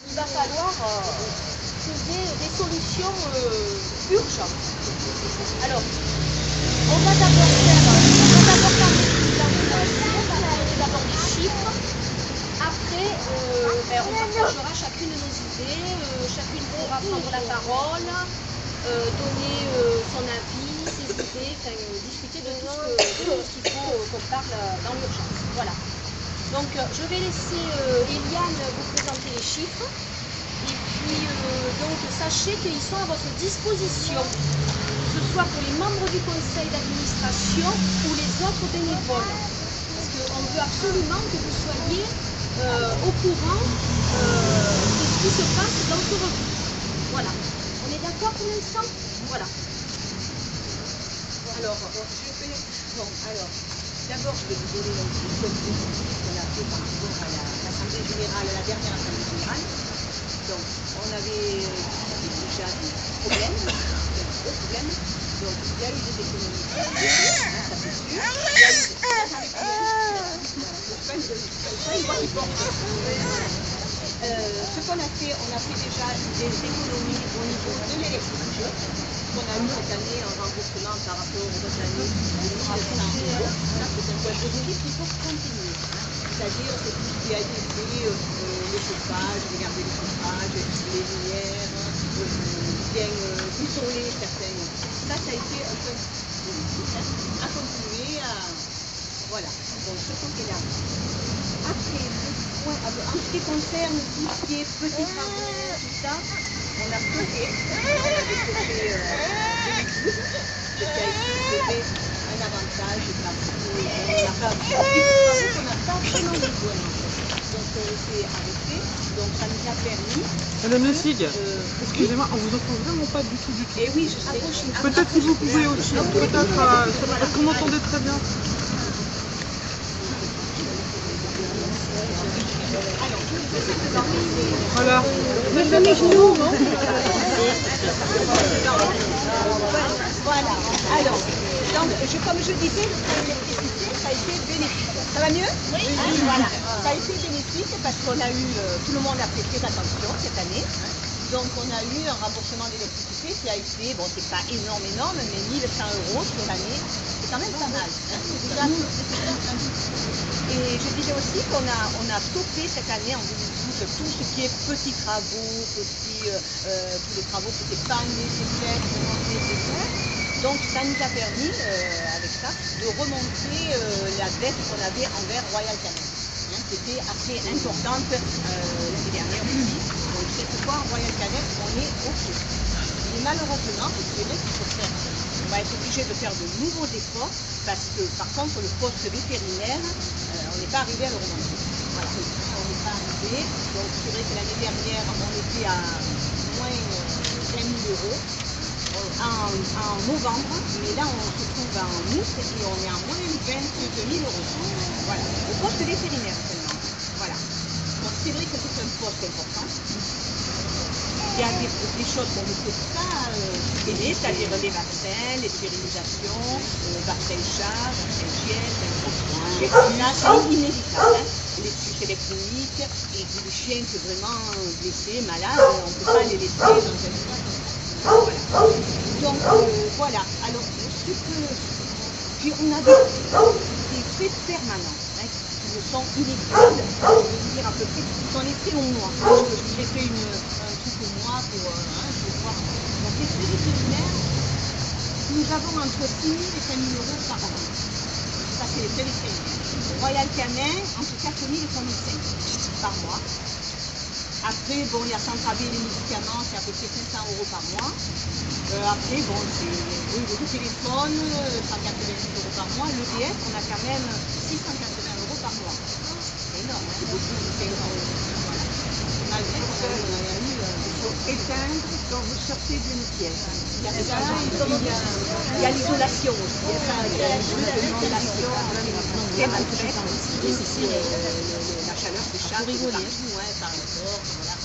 Il va falloir trouver des solutions urgentes. Alors, on va d'abord parler d'abord des chiffres. Après, on partagera chacune de nos idées, chacune pourra prendre la parole, donner son avis, ses idées, discuter de tout ce qu'il faut qu'on parle dans l'urgence. Voilà. Donc je vais laisser Eliane vous présenter les chiffres. Et puis donc sachez qu'ils sont à votre disposition, que ce soit pour les membres du conseil d'administration ou les autres bénévoles. Parce qu'on veut absolument que vous soyez au courant de ce qui se passe dans ce revue. Voilà. On est d'accord pour l'instant? Voilà. Alors, d'abord, je vais vous donner le code qu'on a fait par rapport à l'Assemblée générale, la dernière Assemblée générale. Donc, on avait déjà des problèmes, des gros problèmes. Donc, il y a eu des économies, ça c'est sûr. Il y a eu ce qu'on a fait, on a fait déjà des économies au niveau de l'électricité. On a eu cette année un remboursement par rapport aux autres années de 1 100 €. Ça, c'est un point positif qu'il faut continuer. C'est-à-dire que tout ce qui a été fait, le chauffage, regarder le chauffage, les lumières, bien isoler certaines. Ça a été un point positif. À continuer, voilà, donc ce côté-là. Après, en ce qui concerne tout ce qui est petits travaux, tout ça, on a stocké, on a décoché de l'écoute, ce qui a été un avantage parce qu'on n'a pas vraiment besoin. Donc c'est arrêté, donc ça nous a permis. Madame Le Sig, excusez-moi, on vous entend vraiment pas du tout. Et oui, je sais. Peut-être si vous pouvez aussi, peut-être, parce qu'on entendait très bien. Voilà. Voilà. Alors, comme je disais, l'électricité, ça a été bénéfique. Ça va mieux? Oui. Voilà. Ça a été bénéfique parce qu'on a eu, tout le monde a fait très attention cette année. Donc on a eu un remboursement d'électricité qui a été, bon c'est pas énorme, mais 1 100 € sur l'année, c'est quand même pas mal. Et je disais aussi qu'on a stoppé cette année en 2012 tout ce qui est petits travaux, tous les travaux qui n'étaient pas nécessaires, donc ça nous a permis, avec ça, de remonter la dette qu'on avait envers Royal Canin. C'était assez importante l'année dernière aussi. Donc cette fois, Royal Canin, on est OK. Mais malheureusement, c'est vrai qu'il faut faire. On va être obligé de faire de nouveaux efforts parce que par contre le poste vétérinaire, on n'est pas arrivé à le remonter. Voilà, on n'est pas arrivé. Donc c'est vrai que l'année dernière, on était à moins 20 000 € en novembre, mais là on se trouve en août et on est à moins 22 000 €. Voilà, le poste vétérinaire seulement. Voilà. Donc c'est vrai que c'est un poste important. Il y a des choses qu'on ne peut pas aider, c'est-à-dire les vaccins, les stérilisations, vaccins chats, vaccins chiens, là c'est inévitable. Les suites électroniques et les chiens qui sont vraiment blessés, malades, on ne peut pas les laisser dans un état. Voilà. Donc voilà. Alors puis on a des faits permanents qui me sont inévitables. Je vais vous dire à peu près, j'en ai fait au mois. J'ai fait un truc au mois pour je vais voir. Donc les frais vétérinaires, nous avons entre 6 000 et 5 000 € par an. Ça c'est les frais vétérinaires. Royal Canin, entre 4 000 et 3 500 par mois. Après, bon, il y a Centravie les médicaments, c'est à peu près 500 € par mois. Après, bon, c'est le téléphone, 180 € par mois. L'EDF, on a quand même 680 € par mois. C'est énorme, c'est beaucoup, c'est énorme. Voilà. Malgré qu'on a eu... Il faut éteindre quand vous sortez d'une pièce. Il y a ça, il y a l'isolation aussi. Il y a l'isolation, la chaleur des chats, c'est partout, par rapport, voilà.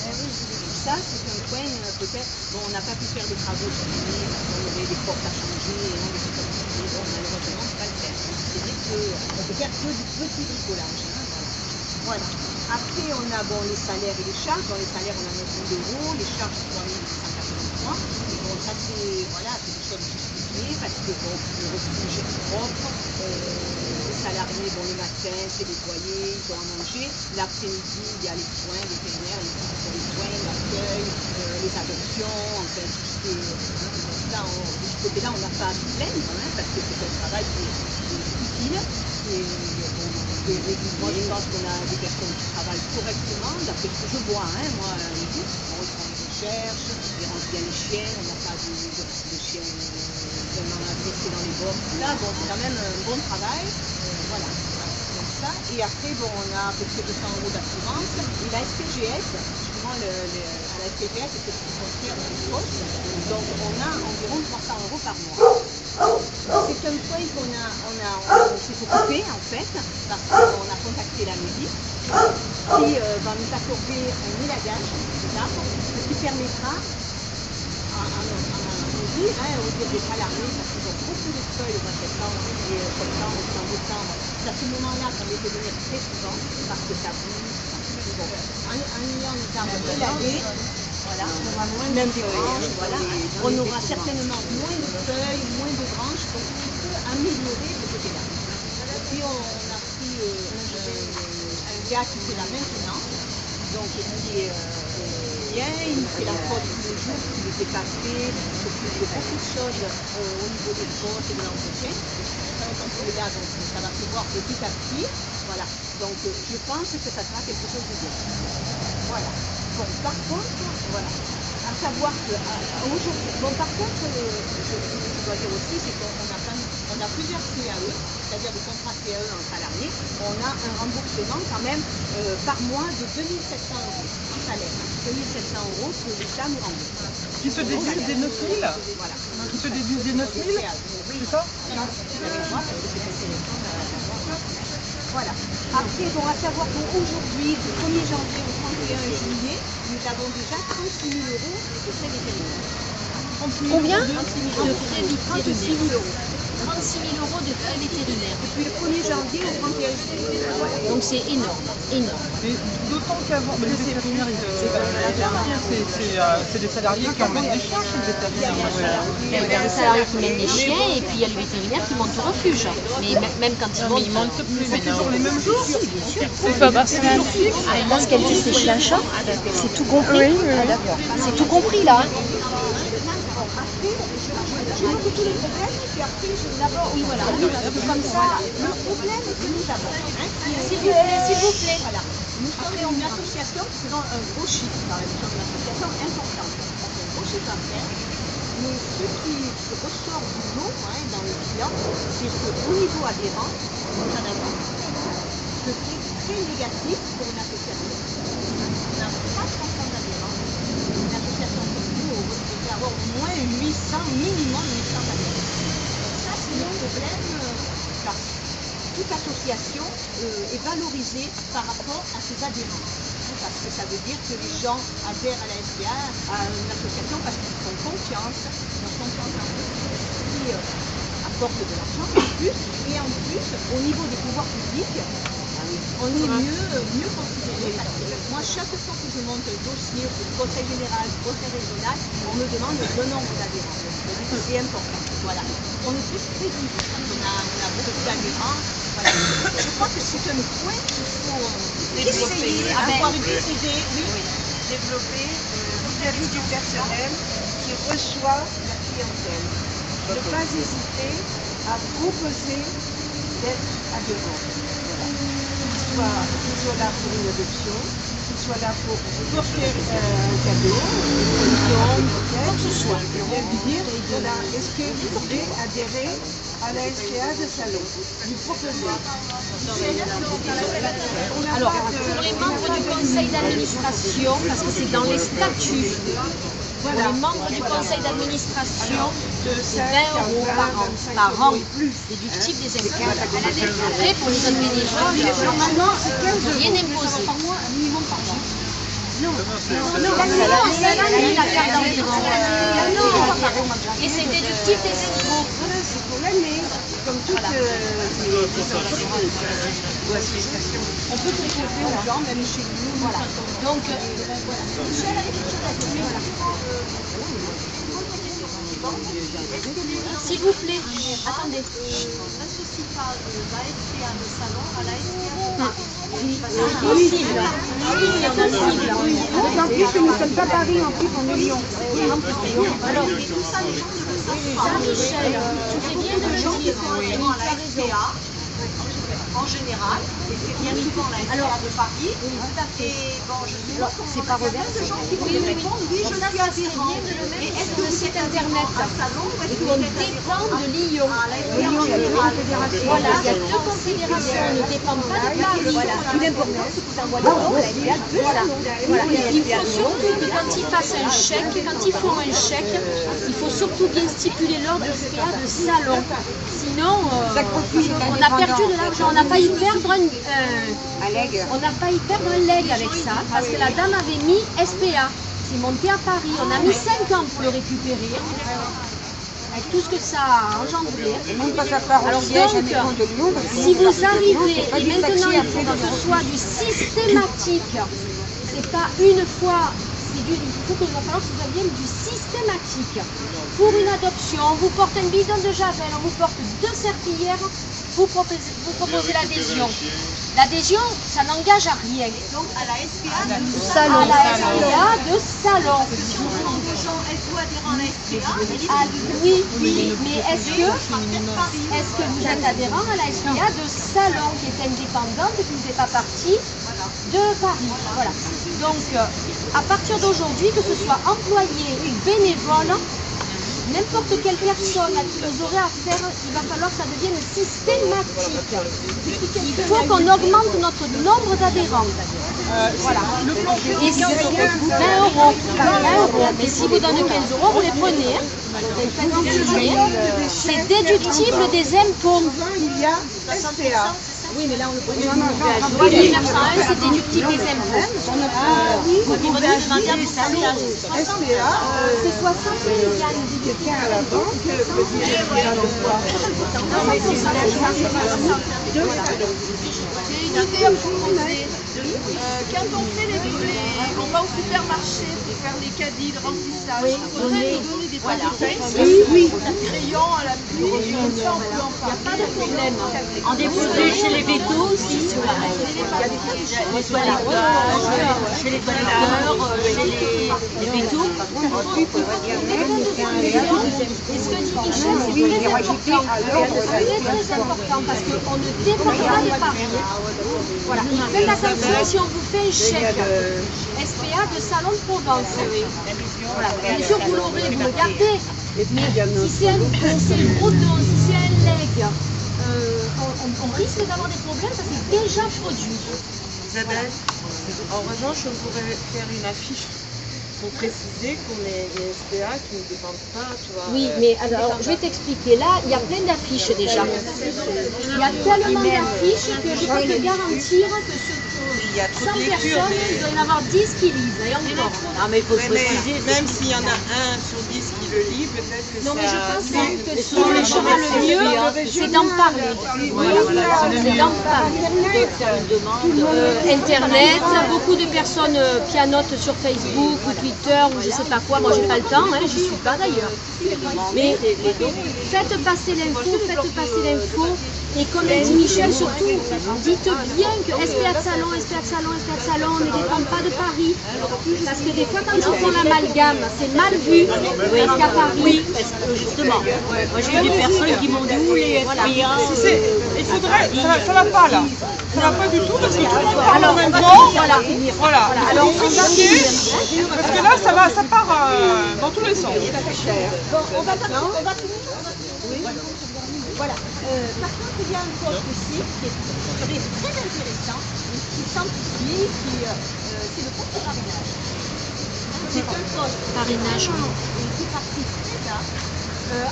Ça, c'est un point, peut-être, bon, on n'a pas pu faire des travaux cette année, parce qu'on avait des portes à changer, et non, des trucs comme ça, mais bon, malheureusement, on ne peut pas le faire. C'est vrai qu'on peut faire que du petit bricolage, voilà. Après, on a bon, les salaires et les charges. Dans les salaires, on a 9 000 €, les charges 3 883. Et bon, ça, c'est voilà, des choses justifiées parce que bon, le refuge est propre. Les salariés, bon, le matin, c'est nettoyé, ils ont à manger. L'après-midi, il y a les soins vétérinaires, les soins, l'accueil, les adoptions, enfin, tout ce qui est. Là, de ce côté-là, on n'a pas à se plaindre, hein, parce que c'est un travail qui est utile. Et bon, moi, je pense qu'on a des personnes qui travaillent correctement, d'après ce que je vois. Hein, moi, ils font des recherches, ils rangent bien les chiens, on n'a pas de chiens vraiment agressés dans les box. Là, bon, c'est quand même un bon travail. Voilà. Donc ça. Et après, bon, on a à peu près 200 € d'assurance. Et la SPGS, justement, à la SPGS, c'est ce qui construit dans les postes. Donc, on a environ 300 € par mois. C'est un point qu'on s'est occupé, en fait, parce qu'on a contacté la mairie qui va nous accorder un élagage d'arbres, ce qui permettra à nos vies, aux des salariés, parce qu'ils ont beaucoup de feuilles au mois de septembre et septembre, en décembre. C'est à ce moment-là qu'on les fait venir très souvent, parce que ça bouge. Bon, en ayant des arbres élagués, voilà, on aura moins de branches, voilà. On aura certainement moins de feuilles, moins de branches, donc on peut améliorer ce côté-là. Puis on a pris un gars qui fait la maintenance, donc qui est bien, il fait la faute tous les jours, il ne fait pas fait, il s'occupe de beaucoup de choses au niveau des postes et de l'entretien. Quand il est là, donc ça va se voir petit à petit. Voilà. Donc je pense que ça sera quelque chose de bien. Voilà. Bon, par contre, voilà. À savoir que aujourd'hui, bon, par contre, je dois dire aussi, c'est qu'on a plusieurs CAE, c'est-à-dire des contrats CAE en salarié. On a un remboursement quand même par mois de 2 700 € en salaire. 2 700 € que l'État nous rembourse. Qui te déduisent des 9 000? Voilà. Qui te déduisent des 9 000? C'est ça? Voilà. Après, bon, à savoir qu'aujourd'hui, du 1er janvier au 31 juillet, nous avons déjà 36 000 € de frais vétérinaires. Combien? 36 000 €. 36 000 € de frais vétérinaires. Depuis le 1er janvier au 31 juillet. Donc c'est énorme, énorme. Et d'autant qu'avant, les vétérinaires, c'est des salariés qui emmènent des chiens chez le vétérinaire. Il y a des salariés qui mènent les chiens et puis il y a les vétérinaires qui montent au refuge. Mais même quand ils montent, Ils montent plus, mais toujours les mêmes jours. Une fois par semaine. parce qu'elle dit c'est chez un chat, c'est tout compris. Ah, d'accord. C'est tout compris là. Je vais tous les problèmes, puis après, d'abord, oui, voilà, on y va comme ça. Le problème que nous avons, S'il vous plaît. voilà. Nous sommes une association qui faisons un gros chiffre dans la mission de l'association importante. On fait un gros chiffre d'affaires. Mais ce qui ressort du lot dans le bilan, c'est qu'au niveau adhérent, nous en avons ce qui est très négatif pour une association. On n'a pas 300 adhérents. Une association comme nous, on devrait avoir au moins 800, minimum 800 adhérents. Donc ça, c'est le problème, car toute association est valorisée par rapport à ses adhérents. Parce que ça veut dire que les gens adhèrent à la SPA, à une association, parce qu'ils font confiance, ils ont confiance en eux, qui apportent de l'argent en plus, et en plus, au niveau des pouvoirs publics, on est mieux considéré. Parce que moi, chaque fois que je monte un dossier au conseil général, au conseil régional, on me demande le nombre d'adhérents. C'est important. Voilà. On est plus crédible quand on a beaucoup d'adhérents. Voilà. Je crois que c'est un point qu'il faut essayer, avoir une idée, développer vis-à-vis du personnel qui reçoit la clientèle. Ne pas hésiter à proposer d'être adhérent. Voilà. Qu'il soit là pour une adoption, qu'il soit là pour offrir un cadeau, une quoi que ce soit. Et on lui dire, voilà, est-ce que vous voulez adhérer à la SPA de Salon? Lui proposer. Alors, pour les membres du conseil d'administration, parce que c'est dans les statuts, pour les membres du conseil d'administration, c'est 20 € par an, déductible des impôts. Après, pour les autres bénévoles, normalement, rien imposé. par mois, un minimum par mois. la carte d'environ. Et c'est déductible des impôts. Voilà, c'est pour l'année, comme toutes les entreprises ou associations. On peut proposer aux gens, même chez nous. Voilà. Donc, s'il vous plaît, attendez. N'associe pas l'ASPA de salon à l'ASPA de Paris. C'est possible. Oui, c'est possible. En plus, nous ne sommes pas Paris, en plus, on est Lyon. Alors, tout ça, les gens ne le savent pas. Jean-Michel, tu fais bien de le dire. À la SPA, en général, et c'est bien souvent la SPA de Paris. Et bon, je sais pas comment C'est pas reversé. de gens qui vont me répondre, oui, je suis adhérent. Et est-ce que le site internet salon ou est-ce que on dépend de Lyon? Lyon, il y a deux confédérations. Voilà, il y a deux confédérations, on ne dépend pas de Paris. Voilà, ce qui est important, c'est que vous envoyez la SPA de salon. Voilà. Il faut surtout que quand ils fassent un chèque, quand ils font un chèque, il faut surtout bien stipuler l'ordre de SPA de salon. Sinon, on a perdu de l'argent. On n'a failli perdre un leg avec ça, parce que la dame avait mis SPA. C'est monté à Paris. On a mis 5 ans pour le récupérer, avec tout ce que ça a engendré. Alors donc, si vous arrivez, et maintenant il faut que ce soit du systématique, c'est pas une fois, il faut qu'il va falloir que ce soit bien du systématique. Pour une adoption, on vous porte un bidon de javel, on vous porte 2 serpillères, vous proposez l'adhésion. L'adhésion, ça n'engage à rien. Donc à la SPA de À la SPA de salon. Si on demande aux gens, êtes-vous adhérent à la SPA? Ah, oui, mais est-ce que vous êtes adhérent à la SPA de salon qui est indépendante et qui ne fait pas partie de Paris? Voilà. Donc, à partir d'aujourd'hui, que ce soit employé ou bénévole, n'importe quelle personne à qui vous aurez affaire, il va falloir que ça devienne systématique. Il faut qu'on augmente notre nombre d'adhérents. Voilà. Et si 20 euros. Mais si vous donnez 15 euros, vous les prenez. C'est déductible des impôts. Il y a SPA. Oui, mais là on le prend. Oui, 1901, c'est déductible des impôts. Au niveau de l'alimentaire, SPA, C'est 60 000 quelqu'un à la banque peut dire à l'emploi. J'ai une idée à proposer. Quand on fait on va au supermarché pour faire les caddies de remplissage, il faudrait nous donner des papiers des crayons à la pluie, comme ça on peut en parler. Pas de problème. En déposer chez les vétos aussi, sur la les toiletteurs, chez les toiletteurs, chez les vétos. Et ce que dit Michel, c'est très important parce qu'on ne dépend pas de Paris. Voilà. Et faites attention si on vous fait un chèque SPA de Salon de Provence. Voilà. Bien sûr, vous l'aurez, vous le gardez. Mais si c'est un gros don, si c'est un leg, on risque d'avoir des problèmes parce que c'est déjà produit. Isabelle, en revanche, on pourrait faire une affiche pour préciser qu'on est les SPA qui ne dépendent pas, tu vois. Oui, mais alors, je vais t'expliquer. Là, il y a plein d'affiches déjà. Il y a tellement d'affiches que je peux te garantir que sur 100 personnes, il doit y en avoir 10 qui lisent. Et encore. Ah, mais il faut se Mais préciser. même s'il y en a un sur 10 qui le lit, peut-être que Non, ça... mais je pense que ce qui marchera le mieux, c'est d'en parler. C'est d'en parler. Internet, beaucoup de personnes pianotent sur Facebook ou Twitter ou je sais pas quoi. Moi, j'ai pas le temps, hein, j'y suis pas d'ailleurs. Mais faites passer l'info. Et comme l'a dit Michel, surtout, dites bien que SPA de salon, on ne dépend pas de Paris. Parce que des fois, quand ils font l'amalgame, c'est mal vu. Parce qu'à Paris, Oui, parce que justement, moi j'ai eu des personnes qui m'ont dit où les SPA. Il faudrait... Ça va pas, là. Ça va pas du tout, parce que tout le monde parle en même on va temps. finir, voilà. Voilà. Alors, Il faut on va fichier, finir. parce que là, ça part dans tous les sens. Bon, on va finir. Voilà. Par contre, il y a un poste aussi qui serait très intéressant, qui s'amplifie, c'est le poste de parrainage. C'est un poste Parrainage. qui participe déjà.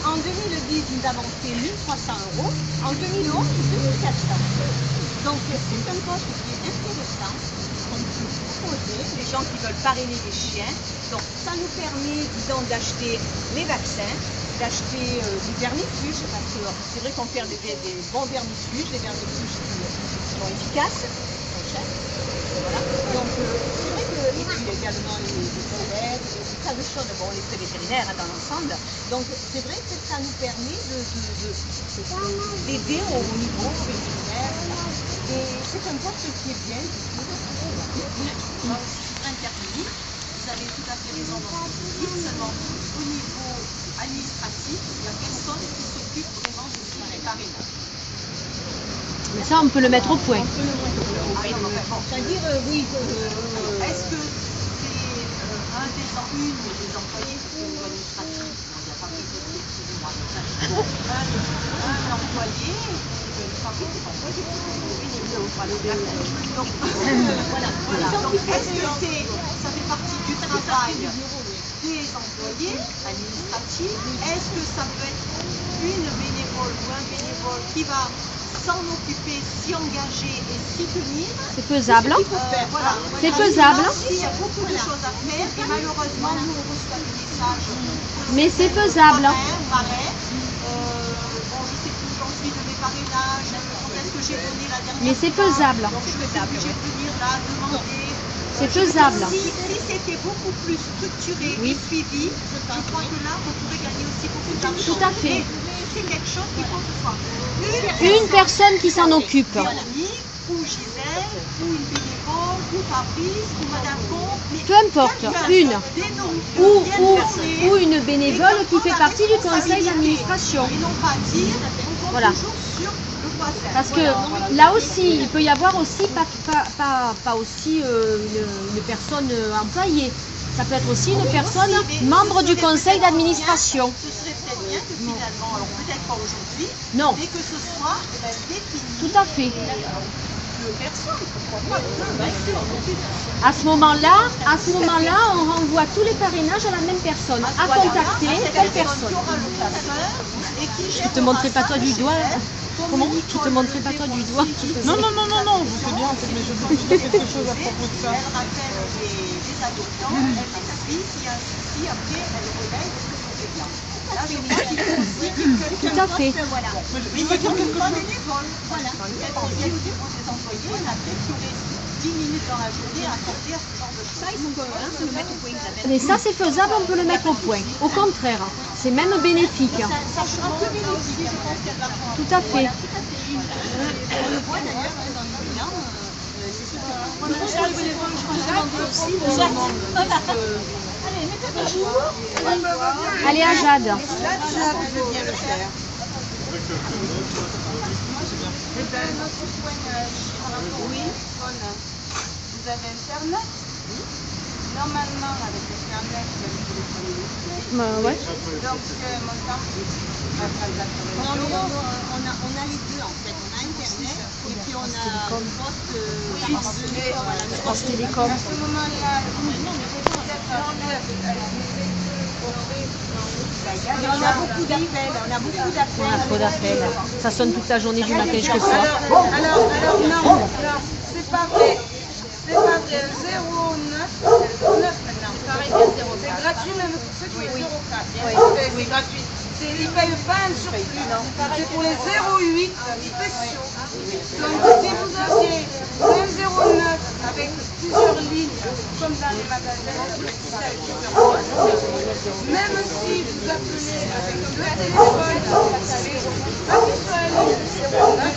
En 2010, nous avons fait 1 300 €. En 2011, 2 400. Donc, c'est un poste qui est intéressant, qu'on peut proposer les gens qui veulent parrainer des chiens. Donc ça nous permet, disons, d'acheter les vaccins, d'acheter des vermifuges, parce que c'est vrai qu'on fait des bons vermifuges, des vermifuges qui sont efficaces, qui sont chers. Voilà. Donc c'est vrai que, et puis également les toilettes, des tas de choses, bon, les frais vétérinaires dans l'ensemble. Donc c'est vrai que ça nous permet d'aider au niveau vétérinaire. Et c'est un poste qui est bien, je trouve. Interdit. Vous avez tout à fait raison dans ce que vous dites, seulement au niveau administratif, il n'y a personne qui s'occupe vraiment de tout les parrainages. Mais ça, on peut le mettre au point. C'est-à-dire, oui. Est-ce que c'est une des employés au niveau administratif? Il n'y a pas plus de excusez-moi. Un employé, voilà. Donc, est-ce que ça fait partie du travail des employés administratifs? Est-ce que ça peut être une bénévole ou un bénévole qui va s'en occuper, s'y engager et s'y tenir? C'est faisable. Voilà. C'est faisable. Il y a beaucoup de choses à faire et malheureusement, nous on reçoit des messages. Mais c'est faisable. Marais. Bon, je sais plus où j'en suis de mes parrainages, quand est-ce que j'ai donné la dernière Mais c'est fois. faisable. Donc je suis obligée de venir là, demander. C'est faisable. Si c'était beaucoup plus structuré et suivi, je crois que là, on pourrait gagner aussi beaucoup d'argent. Tout à fait. Mais c'est quelque chose qu'il faut que ce soit Une personne qui s'en occupe. Véronique, ou Gisèle, ou une bénévole, ou Fabrice, ou Madame Comte. Mais Peu importe, une. des noms, Ou une bénévole qui fait partie du conseil d'administration. et non pas dire, on compte Voilà. toujours sur le voisin. Parce que là aussi, il peut y avoir aussi pas aussi une personne employée. Ça peut être aussi une personne membre du conseil d'administration. Ce serait peut-être bien que finalement, alors peut-être pas aujourd'hui, Non, mais que ce soit défini tout à fait. de personnes, pourquoi pas. À ce moment-là, on renvoie tous les parrainages à la même personne, à contacter telle personne. Qui aura le classeur et qui Je te montrerai pas toi du doigt. Comment? Je te montrerai pas toi du doigt. Non, vous faites bien en fait, mais je pense qu'il y a quelque chose à propos de ça. Elle rappelle les adoptants, elle les suit, s'il y a un souci, après elle relaye ce que c'est bien. Là, je crois qu'il faut aussi que Tout à fait. voilà. Mais je Mais veux dire c'est quelque pas chose. bénévole. Voilà. Peut-être aussi au niveau des employés, il y en a peut-être qui auraient 10 minutes dans la journée à accorder à ce genre de choses. Ça, il faut se le mettre au point, Isabelle. Mais ça, c'est faisable, on peut le mettre au point. Au contraire, c'est même bénéfique. Ça sera que bénéfique, je pense qu'il y a de l'argent. Tout à fait. On le voit d'ailleurs dans le bilan, c'est sûr que Allez à Jade. Là, je veux bien le faire. Notre témoignage par rapport au téléphone, vous avez Internet. Normalement, avec Internet, vous avez téléphoné. Ouais. Donc, mon temps, la transaction. on a les deux en fait. On a Internet et puis on a France Télécom. À ce moment-là, peut-être à 9, on a beaucoup d'appels. On a trop d'appels. Ça sonne toute la journée du matin jusqu'au soir. Alors, non, c'est pas vrai. C'est pas vrai. 09, c'est 09 maintenant. Pareil que 0. C'est gratuit même pour ceux qui ont 04. C'est gratuit. Ils ne payent pas un surplus. C'est pour les 08 spéciaux. Donc si vous aviez un 09 avec plusieurs lignes, comme dans les magasins, même si vous appelez avec le téléphone, pas qu'il soit à ligne 09,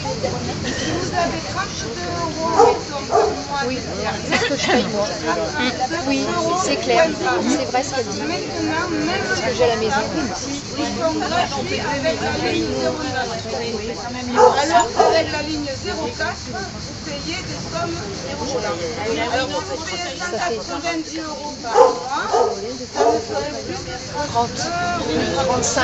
si vous avez 32 € qui tombent par mois, C'est ce que je paye moi. Oui, c'est clair. C'est vrai ce qu'elle dit. maintenant, même Parce que j'ai à la maison. ils sont gratuits avec la ligne 09. Alors qu'avec la ligne 04, vous payez des sommes dérogables. Alors si vous payez 190 € par mois, ça ne ferait plus que 30, 35.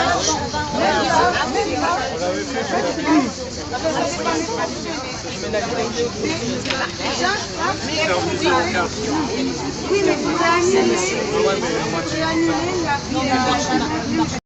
Oui, mais vous avez annulé la